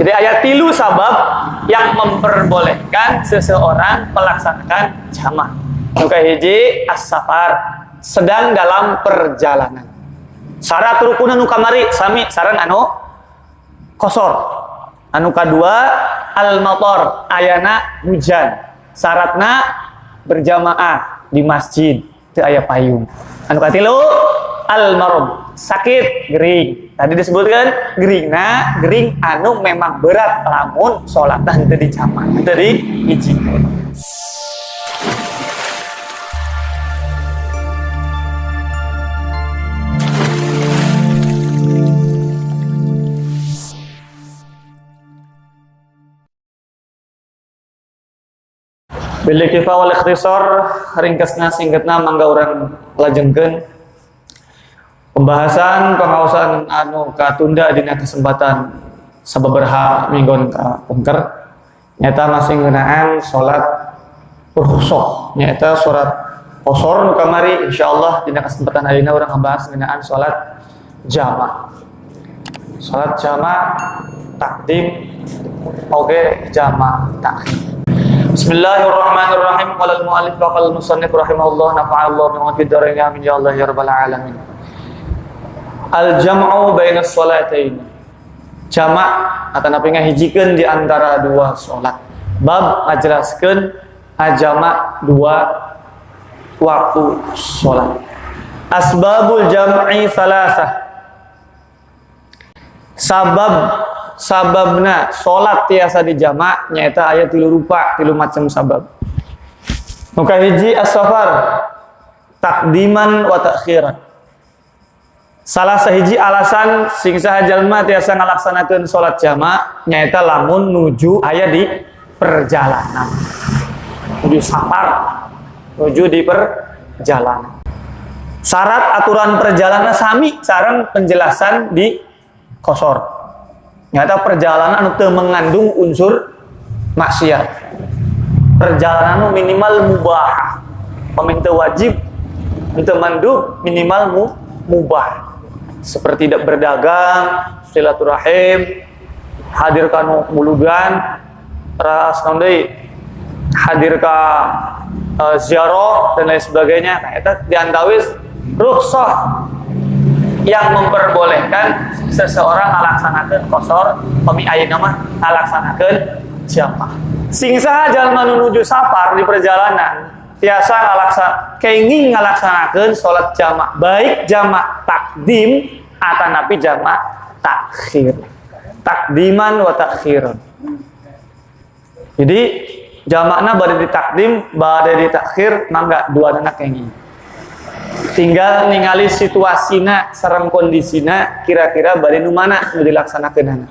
Jadi ayat tilu sabab yang memperbolehkan seseorang melaksanakan jamak. Nuka hiji as-safar, sedang dalam perjalanan. Syarat rukunan nu kamari sami saran anu kosor. Anu kadua al-matar, ayana hujan. Syaratna berjamaah di masjid teu aya payung. Anu katilu al-marad, sakit gering. Tadi disebutkan geringna, gering anu memang berat lamun salatan teu dijamak, teu diijikeun. Bil kifah wal ikhtisar, ringkasna singkatna mangga urang lajengkeun pembahasan pengaosan anu katunda dina kesempatan sababaraha minggon ka pungker nyata masih ngeunaan salat rukhsah, nyata salat qasar nu kamari insyaallah dina kesempatan ayeuna urang ngabahas ngeunaan salat jamak. Salat jamak takdim oge jamak takhir. Bismillahirrahmanirrahim. Qala al-mu'allif wa qala al-musannif rahimahullah nafa'allahu bima fid dharain amin ya Allah ya rabbal alamin. Al-jam'u baina as-salatayn. Jamak atanapi ngahijikeun di antara dua salat. Bab ngajelaskeun jamak dua waktu salat. Asbabul jam'i salasah. Sababna salat tiasa dijamak nyaeta aya tilu rupa, tilu macam sabab. Nuka hiji as-safar, takdiman wa ta'khiran. Salah sahiji alasan sing saha jalma tiasa ngalaksanakeun salat jamak nyaeta lamun nuju aya di perjalanan. Nuju safar, nuju di perjalanan. Syarat aturan perjalanan sami sareng penjelasan di qasar. Nyata perjalanan itu mengandung unsur maksiat. Perjalanan minimal mubah, peminta wajib, untuk mandub minimal mubah. Seperti tidak berdagang, silaturahim, hadir ka mulugan, ras nondei, hadir ka ziarah dan lain sebagainya. Nah, itu diantawis rukhsah yang memperbolehkan seseorang melaksanakan qasar, pami ayeuna mah melaksanakan jamak. Sing saha jalma nuju safar di perjalanan tiasa kenging ngalaksanakeun salat jamak, baik jamak takdim atanapi jamak takhir. Takdiman wa takhir. Jadi jamakna bade ditakdim, bade ditakhir mangga duanana kenging. Tinggal ningali situasina sareng kondisina kira-kira bade nu mana nu dilaksanakeunana.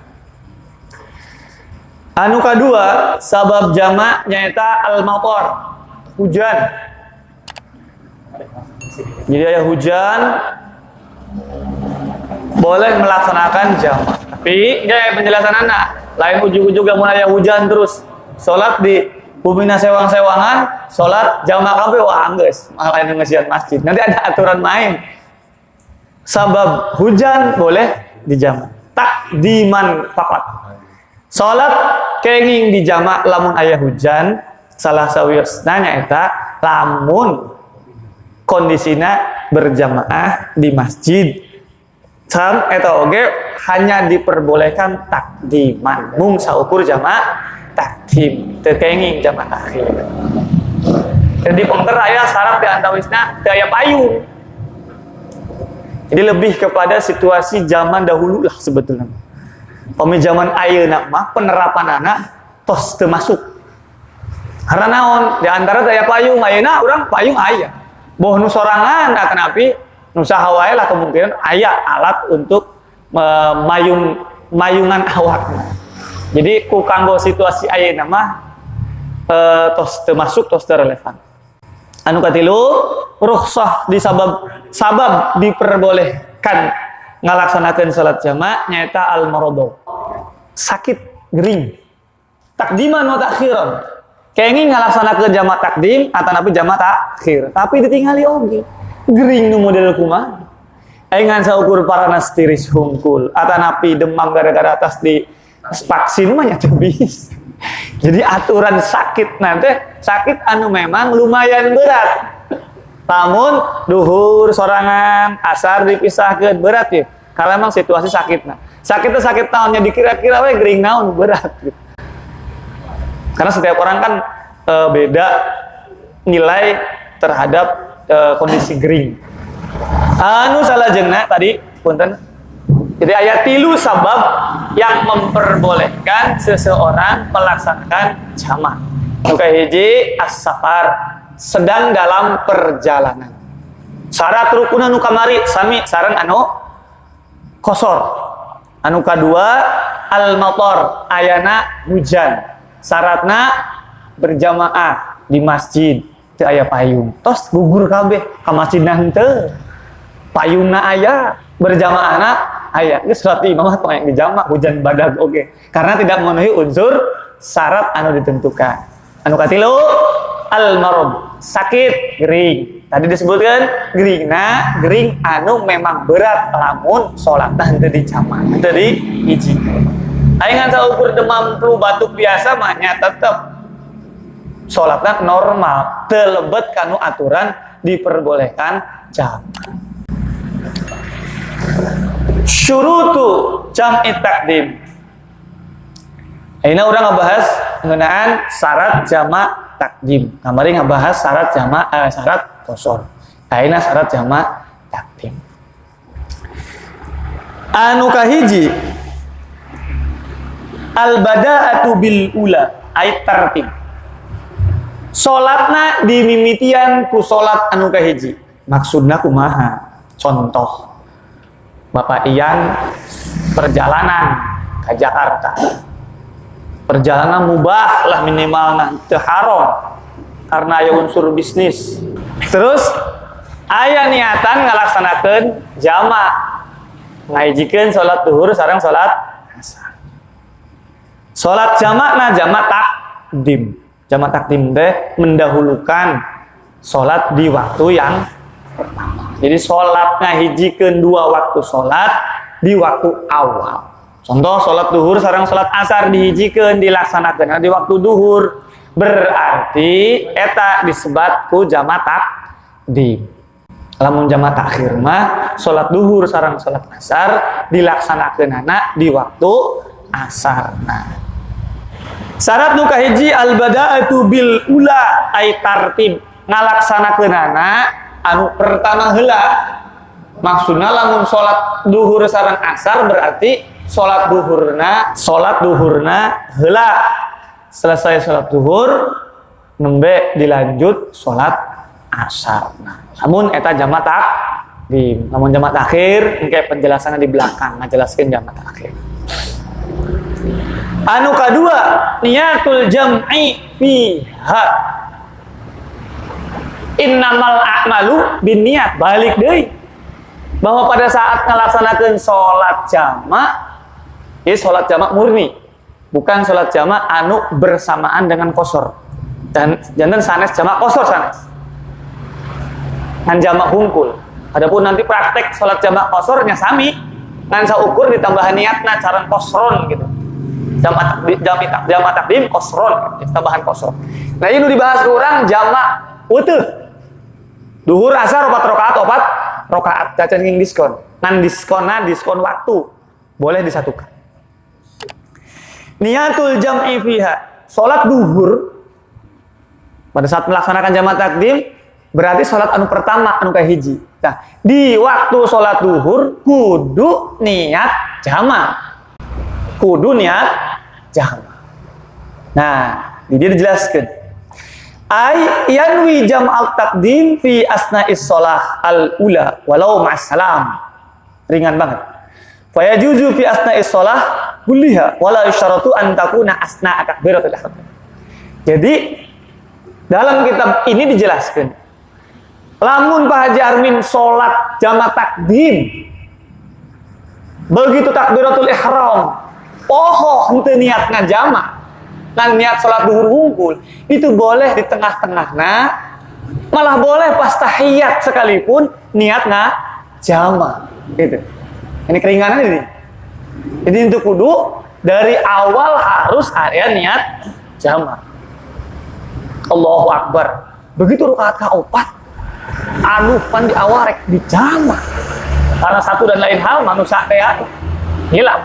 Anu kadua sabab jamak nyaeta al-matar, hujan. Jadi aya hujan boleh melaksanakan jamak. Tapi gaya penjelasanana lain ujug-ujug mun aya hujan terus salat di bumina sewang-sewangan, sholat jamak kabeh wah geus, malah anu ngesian masjid. Nanti ada aturan main. Sabab hujan boleh dijamak. Takdiman faqat. Sholat kenging dijamak lamun aya hujan, salah sawiosna nyaeta lamun kondisina berjamaah di masjid. Sam eta oge hanya diperbolehkan takdiman, mung saukur jamak takdim, tekenging jamak takhir. Jadi pengker aya syarat di antawisna teu aya payung. Jadi lebih kepada situasi zaman dahulu lah sebetulnya. Pami zaman ayeuna mah penerapanana tos teu masuk. Karena naon? Di antara teu aya payung ayeuna urang payung aya. Boh nu sorangan atanapi nu saha wae lah kemungkinan aya alat untuk mayungan awakna. Jadi ku kanggo situasi ayeuna mah tos teu masuk, tos teu relevan. Anu katilu rukhsah di sabab diperbolehkan ngalaksanakeun salat jamak nyaeta al-marad. Sakit gering. Takdiman wa takhiran. Kenging ngalaksanakeun jamak takdim atanapi jamak takhir. Tapi ditingali oge. Gering nu model kumaha? Aing ngan saukur parana stiris hungkul atanapi demam gara-gara atas di vaksin mah nyata bisa. Jadi aturan sakit nanti sakit anu memang lumayan berat. Namun duhur sorangan asar dipisahkan berat ya. Karena memang situasi sakit nah. Sakitnya sakit tahunnya dikira-kira we gering naon berat gitu. Karena setiap orang kan beda nilai terhadap kondisi gering. Anu salajengna tadi punten. Jadi ayat 3 sabab yang memperbolehkan seseorang melaksanakan jamak. Nu kahiji as-safar, sedang dalam perjalanan. Syarat rukun anu kamari sami sareng anu kosor. Anu kadua al-matar, ayana hujan. Syaratna berjamaah di masjid teu aya payung. Tos gugur kabeh ka masjidna henteu. Payungna aya, berjamaahna aya. Geus salat imam mah yang dijamak hujan badag oge. Karena tidak memenuhi unsur syarat anu ditentukan. Anu katilu al-marad, sakit, gering. Tadi disebutkan geringna, gering anu memang berat lamun salatna henteu dijamak, henteu diijikeun. Ayeuna saukur demam flu batuk biasa mah nya tetep salatna normal, teu lebet kanu aturan diperbolehkan jamak. Syurutu jam'i takdim. Ayeuna urang ngabahas ngeunaan syarat jamak takdim. Kamari ngabahas syarat jamak syarat qosor. Ayeuna syarat jamak takdim. Anu kahiji al-bada'atu bil ula ay tartib. Salatna dimimitian ku salat anu kahiji. Maksudna kumaha? Contoh Bapak Ian perjalanan ke Jakarta. Perjalanan mubah lah minimal teu haram karena aya unsur bisnis. Terus aya niatan ngalaksanakeun jamak. Ngahijikeun salat duhur sareng salat asar. Salat jamakna jamak takdim. Jamak takdim teh mendahulukan salat di waktu yang pertama. Jadi sholat ngahijikeun dua waktu sholat di waktu awal. Contoh sholat duhur sareng sholat asar dihijikeun dilaksanakeun di waktu duhur. Berarti eta disebat ku jamak takdim. Lamun jamak takhir mah sholat duhur sareng sholat asar dilaksanakeunana di waktu asar. Nah, syarat nu kahiji al-bada'atu bil ula ay tartib, ngalaksanakeunana anu pertama heula. Maksudna lamun salat duhur sareng asar berarti salat duhurna heula. Selesai salat duhur nembe dilanjut salat asar. Nah, lamun eta jamak takdim, lamun jamak takhir engke penjelasanna di belakang ngajelaskeun jamak takhir. Anu kadua niyatul jam'i fiha. Innamal a'malu binniyat, balik deui bahwa pada saat ngalaksanakeun salat jamak ieu salat jamak murni, bukan salat jamak anu bersamaan dengan qosor. Dan janten sanes jamak qosor sanes ngan jamak hungkul. Adapun nanti praktek salat jamak qosornya sami ngan saukur ditambahan niatna cara qosron gitu. Jamak takdim qosron, tambahan qosor. Nah, ini dibahas ke urang jamak utuh. Duhur asar 4 rakaat cacan nging diskon. Ngan diskon waktu. Boleh disatukan. Niyatul jam'i fiha. Salat duhur pada saat melaksanakan jamak takdim berarti salat anu pertama anu kahiji. Nah, di waktu salat duhur kudu niat jamak. Nah, di dia dijelaskan ay yanwi jam'al taqdim fi asna'is shalah al-ula walau ma'as salam. Ringan banget. Fa yajuzu fi asna'is shalah kulliha wala isyaratu an takuna asna'a takbiratul ihram. Jadi dalam kitab ini dijelaskan lamun Pak Haji Armin salat jamak takdim begitu takbiratul ihram henteu niat ngajamak kan niat sholat duhur hungkul itu boleh di tengah-tengahna, malah boleh pas tahiyat sekalipun niat jamak gitu. Ini keringanan ini. Jadi untuk kudu Dari awal harus area niat jamak. Allahu Akbar. Begitu rakaat kaopat, anu pan di awal rek dijamak. Karena satu dan lain hal manusia hilang.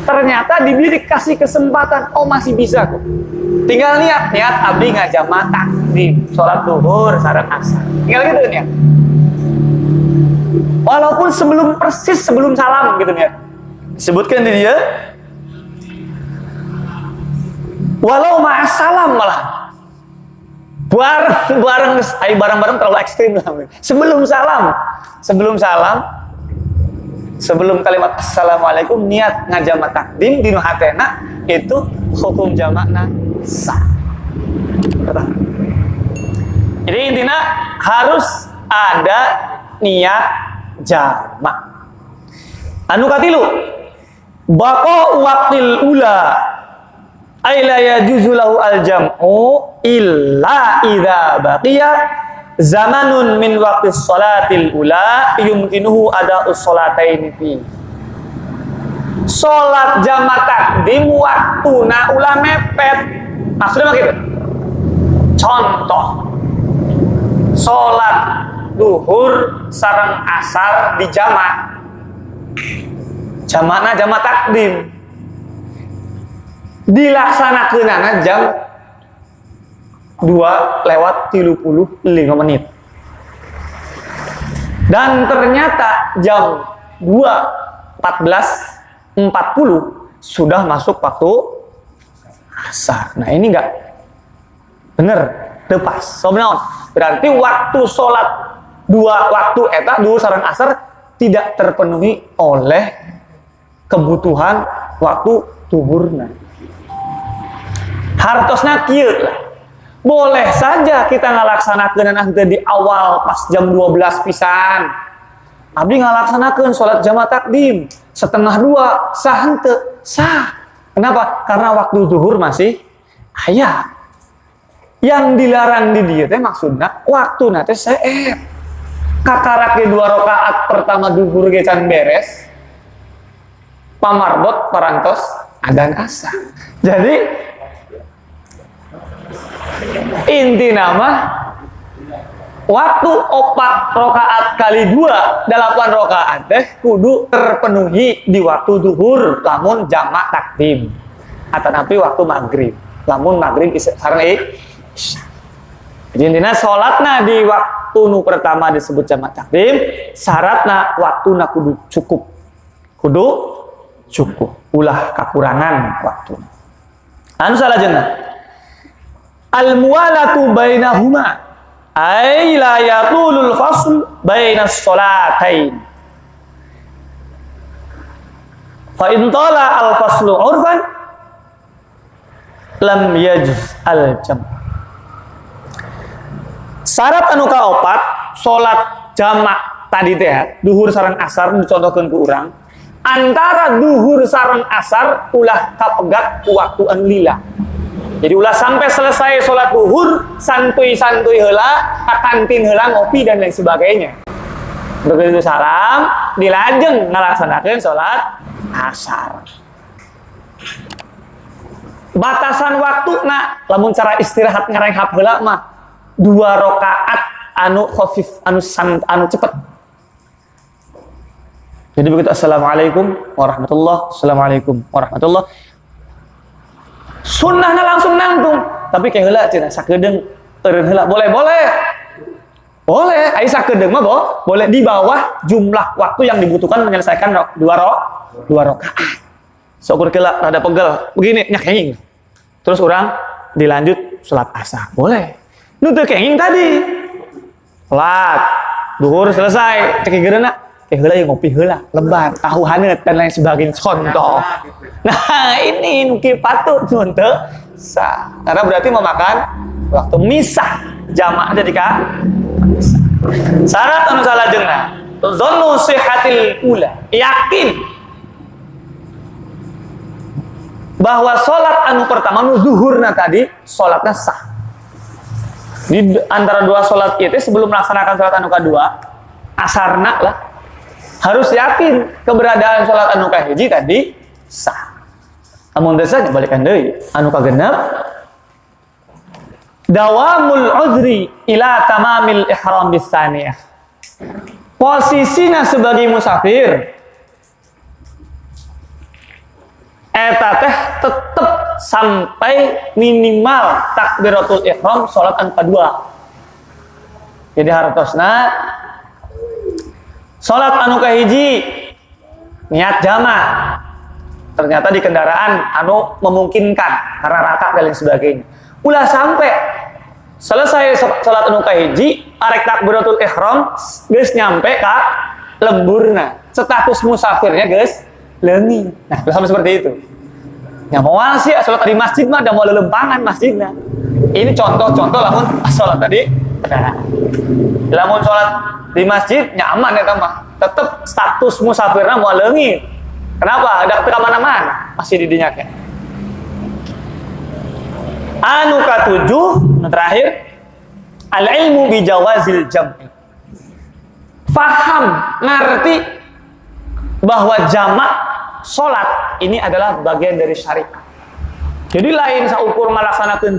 Ternyata diberi kasih kesempatan, oh masih bisa kok. Tinggal niat abdi ngajamak takdim, sholat duhur sareng asar. Tinggal gitu niat. Walaupun persis sebelum salam gitu niat. Disebutkan di dia. Walau ma'as salam malah. Bareng-bareng terlalu ekstrim lah. Sebelum sebelum kalimat assalamualaikum niat ngajamak takdim dinu hatena itu hukum jamakna sah. Jadi intinya harus ada niat jamak. Anu katilu baqa waqtil ula ay la yajuzu lahu al jam'u illa idza baqiya zamanun min waqtis sholatil ula yumkinuhu ada'us sholataini fi. Salat jamak takdim waktuna ulah mepet. Maksudnya begitu. Contoh. Salat duhur sareng asar di jamak. Jamakna jamak takdim. Dilaksanakeunana jam 2:35 menit. Dan ternyata jam 2:14:40 sudah masuk waktu asar. Nah ini enggak bener, tepas. Soalnya berarti waktu sholat waktu duhur sareng asar tidak terpenuhi oleh kebutuhan waktu duhurna. Hartosna kieu lah. Boleh saja kita ngalaksanakeun nanti di awal pas jam 12 pisan. Abdi ngalaksanakeun sholat jamak takdim 1:30 sah henteu? Sah. Kenapa? Karena waktu zuhur masih aya. Yang dilarang di dieu teh maksudna waktuna teh seet. Kakarake 2 rakaat pertama zuhur ge can beres. Pamarbot parantos adzan asar. Jadi inti nama waktu 4 rakaat kali 2 8 rakaat teh kudu terpenuhi di waktu zuhur lamun jamak takdim atau nanti waktu maghrib lamun maghrib sareng isya. Jadi intinya sholatna di waktu nu pertama disebut jamak takdim, syaratna waktuna kudu cukup ulah kakurangan waktu. Anu salajengna al-muwalatu bainahuma ay la yatulul fasl bainas sholatain. Fa in tala al-faslu urfan lam yajuz al-jam'. Syarat anu kaopat salat jamak tadi teh duhur sareng asar dicontohkeun ku urang antara duhur sareng asar ulah kapegat ku waktu anu lila. Jadi ulah sampai selesai sholat duhur, santuy-santuy heula, ka kantin heula ngopi dan lain sebagainya. Begitu salam, dilajeng ngalaksanakeun sholat asar. Batasan waktuna, lamun cara istirahat ngarenghap heula mah 2 rakaat anu khafif, anu cepet. Jadi begitu assalamualaikum warahmatullah. Sunnahna langsung nangtung, tapi kayak heula cenah sakedeung eureun heula boleh. Aya sakedeung mah boleh di bawah jumlah waktu yang dibutuhkan menyelesaikan 2 rakaat. Sok heula rada pegel, begini nya kenging. Terus orang dilanjut salat asar. Boleh. Nu teu kenging tadi. Salat duhur selesai, cek geureuna heula yang ngopi heula, lebar, tahu haneut dan lain sebagainya contoh. Nah, ini mungkin patut nun teu sah. Karena berarti memakan waktu misah jamak jadi ka misah. Syarat anu salajengna, dzannu sihhatil ula, yakin bahwa salat anu pertama nu zuhurna tadi salatna sah. Di antara 2 salat ieu sebelum melaksanakan salat anu kadua, asarna lah harus yakin keberadaan sholat anu kahiji tadi sah. Amun desa balikan deui. Anu kagenep dawamul udhri ila tamamil ihram bisaniyah. Posisinya sebagai musafir eta teh tetep sampai minimal takbiratul ihram salat anu kadua. Jadi hartosna salat anu kahiji niat jama'. Ternyata di kendaraan anu memungkinkan karena raka dan lain sebagainya. Ulah sampai selesai salat anu kahiji, arek takbiratul ihram geus nyampe ka lemburna. Status musafirnya geus leunging. Nah, sama seperti itu. Ya moal sih salat di masjid mah da moal lelempangan masjidna. Ini contoh-contoh lamun salat tadi. Nah, lamun salat di masjid nyaman eta mah. Tetep status musafirna moal leunging. Kenapa? Ada ke mana-mana masih di dinya kan. Anu katujuh terakhir al ilmu bi jawazil jam'i. Faham, ngerti bahwa jamak salat ini adalah bagian dari syariat. Jadi lain saukur melaksanakan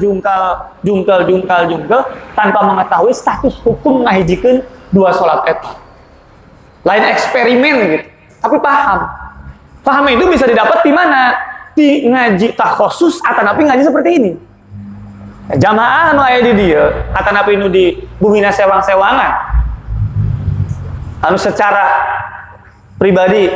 jungkel tanpa mengetahui status hukum ngahijikeun dua salat eta. Lain eksperimen gitu. Tapi paham. Paham itu bisa didapat di mana? Di ngaji takhusus atau napi ngaji seperti ini. Jamaah anu aya di dieu, atau napi nu di bumina sewang-sewangan. Anu secara pribadi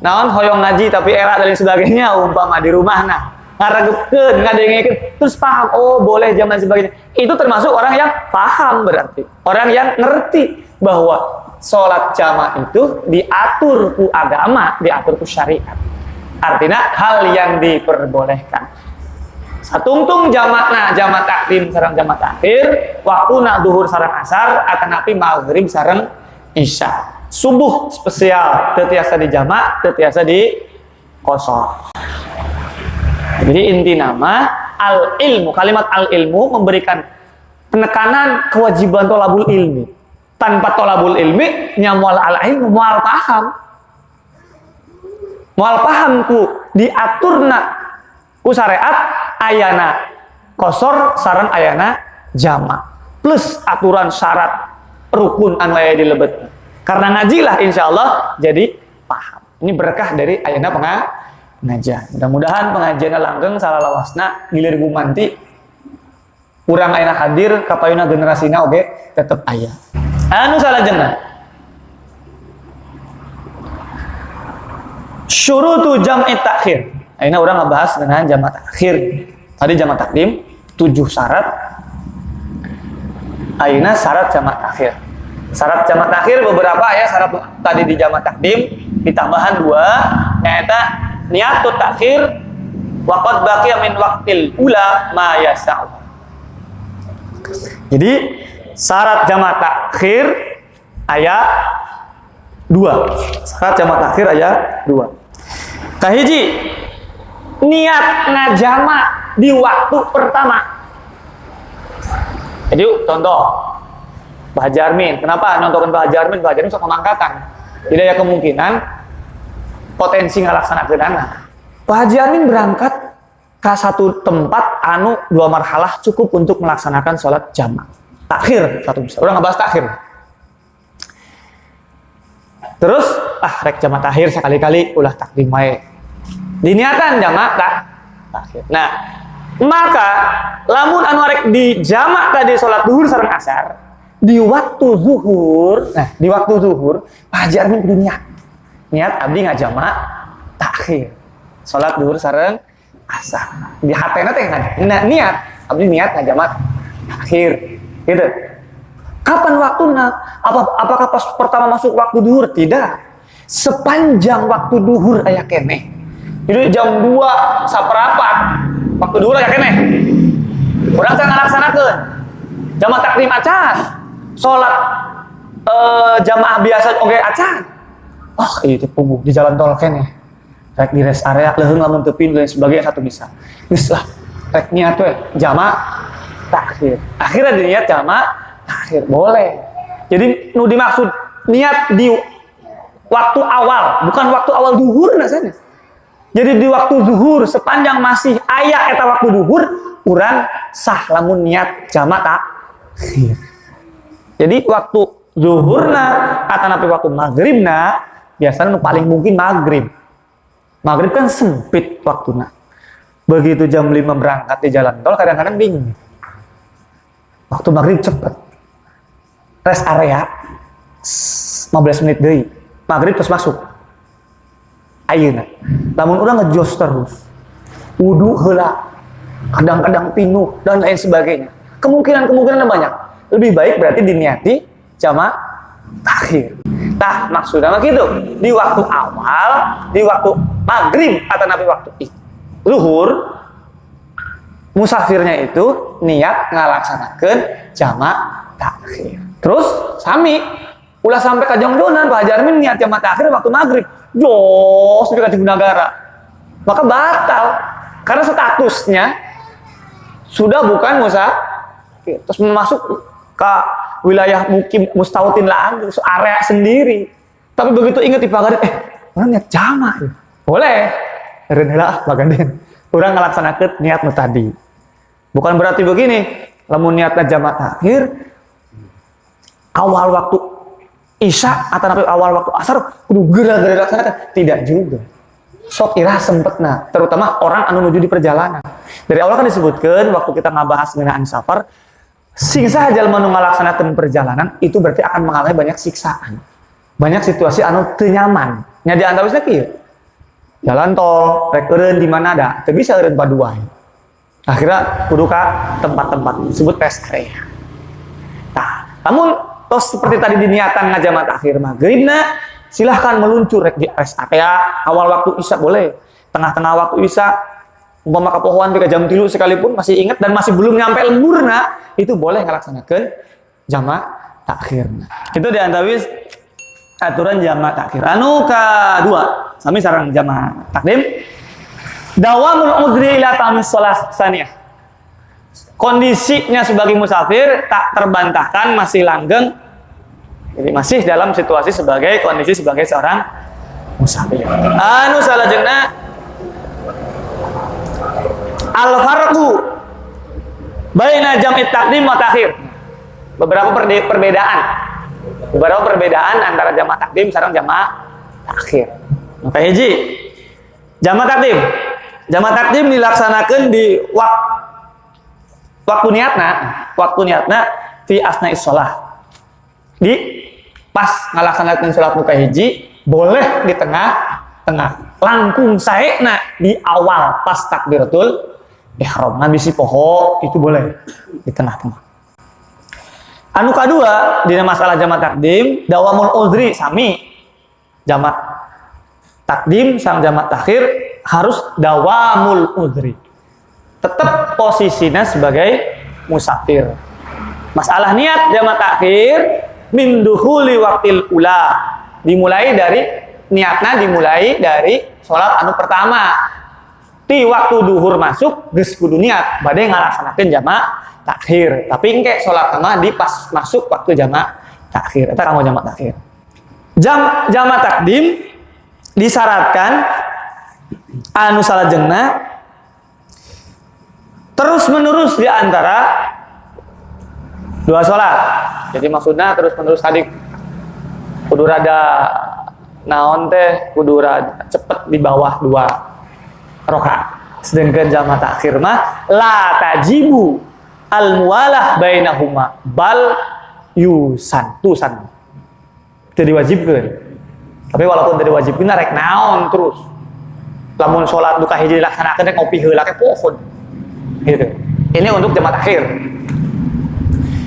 naon hoyong ngaji tapi era dan sebagainya umpama di rumahna ngarageupkeun ngadengekeun terus paham oh boleh jamaah sebagainya. Itu termasuk orang yang paham berarti. Orang yang ngerti bahwa sholat jamaah itu diatur ku agama, diatur ku syariat. Artinya hal yang diperbolehkan. Satungtung jamaah takdim sareng jamaah takhir, waktuna duhur sareng asar, atanapi maghrib sareng isya. Subuh spesial, teu tiasa di jamaah, teu tiasa di qashar. Jadi inti nama al ilmu, kalimat al ilmu memberikan penekanan kewajiban tolabul ilmi. Tanpa tolabul ilmi nyamual al ilmu mual paham ku diaturna ku syariat ayana qashar sareng ayana jama plus aturan syarat rukun anu aya di lebet. Karena ngajilah insyaallah jadi paham. Ini berkah dari ayana pengajian. Mudah-mudahan pengajianna langgeng salalawasna gilir gumanti urang ayana hadir kapayuna generasina oge tetep aya. Anu salajengna syurutu jam'i takhir. Ayeuna urang ngabahas dengan jama' takhir. Tadi jama' takdim 7 syarat. Ayeuna syarat jama' takhir. Syarat jama' takhir beberapa ya syarat tadi di jama' takdim ditambahan 2 nyaeta niatut takhir wa qad baqiya min waqtil ula ma yasa'u. Jadi syarat jama' takhir ayat 2. Syarat jama' takhir ayat 2. Kahiji niat ngajama di waktu pertama. Jadi contoh Pak Haji Armin. Kenapa nonton Pak Haji Armin? Pak Haji Armin sok pengangkatan. Tidak ada kemungkinan potensi ngalaksanakeun anak. Pak Haji Armin berangkat ke satu tempat anu 2 marhalah cukup untuk melaksanakan sholat jama'. Takhir satu bisa. Udah ngebahas takhir. Terus rek jama' takhir sekali-kali ulah takdim wae. Diniatan jama' takhir. Nah, maka lamun anu rek di jama' tadi sholat zuhur sareng asar, di waktu zuhur, di waktu zuhur Pak Haji Armin kudu niat abdi ngajama' takhir. Sholat zuhur sareng asar. Di hatena teh niat abdi niat ngajama' takhir. Gitu. Kapan waktunya? Apakah pas pertama masuk waktu duhur? Tidak. Sepanjang waktu duhur aya keneh. Jadi jam 2 saprapat waktu duhur aya keneh. Urang teh ngalaksanakeun jamaah takdim acan. Salat jamaah biasa oge acan. Oh, ieu teh pungguh di jalan tol keneh. Rek di rest area leuheung lamun teu pindah dan sebagainya satu bisa. Geus lah. Rek niat we jamaah takhir. Akhirnya niat jama' takhir boleh. Jadi nu dimaksud niat di waktu awal, bukan waktu awal duhur nah sana. Jadi di waktu zuhur sepanjang masih aya eta waktu zuhur urang sah lamun niat jamak takhir. Jadi waktu zuhurna atanapi waktu maghribna biasanya nu paling mungkin maghrib. Maghrib kan sempit waktunya. Begitu jam 5 berangkat di jalan tol kadang-kadang bingung. Waktu maghrib cepet. Rest area 15 menit deui. Maghrib terus masuk. Ayeuna. Lamun urang ngejos terus. Wudu heula. Kadang-kadang pinuh dan lain sebagainya. Kemungkinan banyak. Lebih baik berarti diniati jamak takhir. Tah maksudnya gitu. Di waktu awal, di waktu maghrib atau nabi waktu zuhur, musafirnya itu niat ngalaksanakeun jamak takhir. Terus sami ulah sampai ka jongjonan Pak Jarmin niat jamak takhir waktu maghrib. Jos di Kacung Nagara. Maka batal karena statusnya sudah bukan musafir. Terus masuk ke wilayah mukim mustautin lagi, area sendiri. Tapi begitu ingat di pagarit, orang niat jamak. Boleh. Renela baganden. Orang ngalaksanakeun niat nu tadi. Bukan berarti begini, lamun niatna jamak takhir awal waktu Isya atau awal waktu asar kudu geura-geura laksanakan. Tidak juga. Sok irah sempetna, terutama orang anu menuju di perjalanan. Dari awal kan disebutkan waktu kita ngabahas ngeunaan safar, sing saha jalma nu ngalaksanakeun perjalanan itu berarti akan mengalami banyak siksaan. Banyak situasi anu teu nyaman. Nya di antawisna kieu. Jalan tol, rek eureun di mana ada, teu bisa eureun paduai. Akhirnya kudu ka tempat-tempat disebut rest area. Tah, namun tos seperti tadi diniatan ngajamat akhir maghribna, silahkan meluncur rek di rest area awal waktu isya boleh, tengah-tengah waktu isya umpama kapohoan ke jam 3 sekalipun masih ingat dan masih belum nyampe lemburna, itu boleh ngalaksanakeun jamak takhirna. Itu diantawis aturan jamak takhir. Anu kadua, sami sareng jamak takdim. Dawamul udhri ila tamis shalah tsaniyah. Kondisinya sebagai musafir tak terbantahkan masih langgeng. Jadi masih dalam situasi sebagai kondisi sebagai seorang musafir. Anu salajengna al-farqu baina jam'i taqdim wa ta'khir. Beberapa perbedaan antara jamak takdim sareng jamak takhir. Maka hiji jamak takdim. Jamak takdim dilaksanakan di waktu niatna fi asna'is shalah. Di pas ngalaksanakeun salat muka hiji boleh di tengah-tengah. Langkung saena di awal pas takbiratul ihram bisi poho itu boleh di tengah-tengah. Anu kadua dina masalah jamak takdim dawamul udhri sami jamak takdim sang jamak takhir harus dawamul udhri. Tetap posisinya sebagai musafir. Masalah niat jamak takhir min dukhuli waqtil ula. Dimulai dari sholat anu pertama. Di waktu duhur masuk geus kudu niat bade ngalaksanakeun jamak takhir. Tapi engke sholat mah di pas masuk waktu jamak takhir. Eta kamu jamak takhir. Jamak takdim disyaratkan anu salajengna terus menerus di antara dua sholat. Jadi maksudnya terus menerus tadi kudu rada naon teh kudu rada cepet di bawah 2 rakaat. Sedangkan jamak takhir mah la tajibu al muwalah bainahuma bal tusan. Jadi wajibkeun. Tapi walaupun tadi wajibkeun rek naon terus. Lamun sholat duka hiji dilaksanakeun rek ngopi heula teh pohon. Gitu. Ini untuk jamak takhir.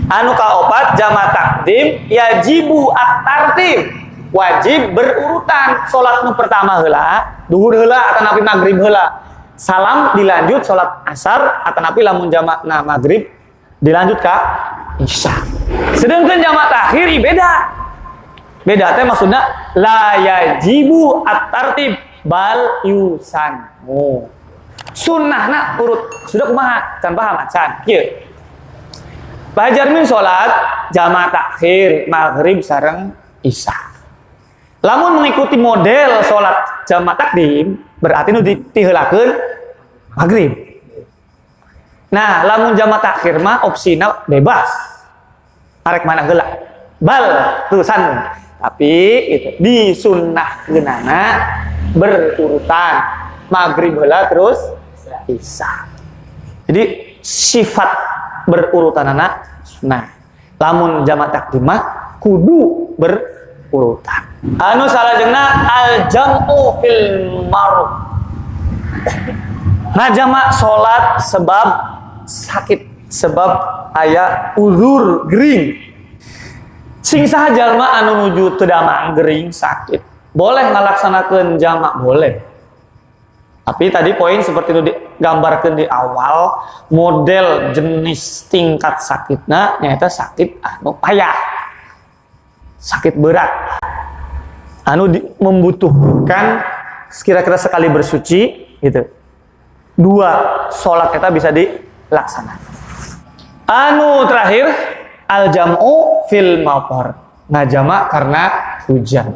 Anu kaopat jamak takdim yajibu at-tartib. Wajib berurutan. Sholat nu pertama heula, duhur heula atanapi maghrib heula. Salam dilanjut sholat asar atanapi lamun jamak maghrib dilanjut ka isya. Sedangkan jamak takhir beda. Beda teh maksudnya la yajibu at-tartib bal yusan. Oh. Sunnahna urut. Sudah kumaha? Can paham acan. Kieu. Pak Jarmin sholat jamak takhir maghrib sareng isya. Lamun mengikuti model sholat jamak takdim berarti nu diheulakeun maghrib. Nah, lamun jamak takhir mah opsina bebas. Arek mana heula. Bal tulisan. Tapi itu disunnahkeunana berurutan. Maghrib heula terus isya. Jadi sifat berurutanana sunnah. Lamun jamak takdim mah kudu berurutan. Anu salajengna al jam'u fil marad. Ngajamak salat sebab sakit, sebab aya uzur gering. Sing saha jalma anu nuju teu damang gering sakit, boleh ngalaksanakeun jamak boleh. Tapi tadi poin seperti itu digambarkan di awal, model jenis tingkat sakitna nyata sakit anu payah, sakit berat, anu membutuhkan kira-kira sekali bersuci gitu. 2 sholat kita bisa dilaksanakan. Anu terakhir al jam'u fil matar, ngajama karena hujan.